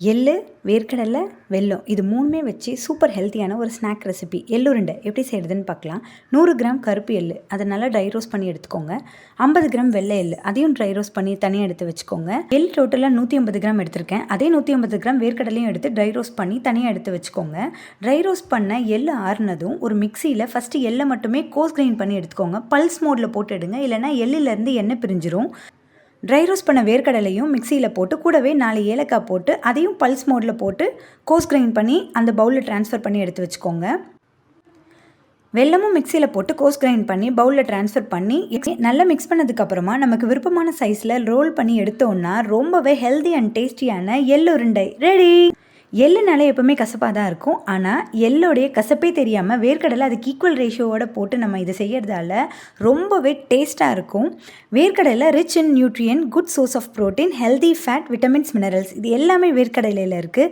எள்ளு, வேர்க்கடலை, வெல்லம் இது 3மே வச்சு சூப்பர் ஹெல்த்தியான ஒரு ஸ்நாக் ரெசிபி. எள்ளுருண்டை எப்படி செய்கிறதுன்னு பார்க்கலாம். 100 கிராம் கருப்பு எள்ளு அதை நல்லா ட்ரை ரோஸ்ட் பண்ணி எடுத்துக்கோங்க. 50 கிராம் வெள்ளை எள்ளு அதையும் ட்ரை ரோஸ்ட் பண்ணி தனியாக எடுத்து வச்சுக்கோங்க. எள் டோட்டலாக 150 கிராம் எடுத்திருக்கேன். அதே 150 கிராம் வேர்க்கடலையும் எடுத்து ட்ரை ரோஸ்ட் பண்ணி தனியாக எடுத்து வச்சுக்கோங்க. ட்ரை ரோஸ்ட் பண்ண எள்ளு ஆறுனதும் ஒரு மிக்சியில் ஃபஸ்ட்டு எள்ளை மட்டுமே கோஸ் கிரைண்ட் பண்ணி எடுத்துக்கோங்க. பல்ஸ் மோடில் போட்டு எடுங்க, இல்லைனா எள்ளிலேருந்து எண்ணெய் பிரிஞ்சிரும். ட்ரை ரோஸ்ட் பண்ண வேர்க்கடலையும் மிக்சியில் போட்டு கூடவே 4 ஏலக்காய் போட்டு அதையும் பல்ஸ் மோடில் போட்டு கோஸ் கிரைண்ட் பண்ணி அந்த பவுலில் ட்ரான்ஸ்ஃபர் பண்ணி எடுத்து வச்சுக்கோங்க. வெல்லமும் மிக்சியில் போட்டு கோஸ் கிரைண்ட் பண்ணி பவுலில் ட்ரான்ஸ்ஃபர் பண்ணி நல்லா மிக்ஸ் பண்ணதுக்கப்புறமா நமக்கு விருப்பமான சைஸில் ரோல் பண்ணி எடுத்தோன்னா ரொம்பவே ஹெல்தி அண்ட் டேஸ்டியான எள்ளுருண்டை ரெடி. எள்ளுனாலே எப்போவுமே கசப்பாக தான் இருக்கும். ஆனால் எள்ளோடைய கசப்பே தெரியாமல் வேர்க்கடலை அதுக்கு ஈக்குவல் ரேஷியோவோட போட்டு நம்ம இதை செய்கிறதால ரொம்பவே டேஸ்ட்டாக இருக்கும். வேர்க்கடலை rich in nutrient, good source of protein, healthy fat, vitamins, minerals இது எல்லாமே வேர்க்கடலையில் இருக்குது.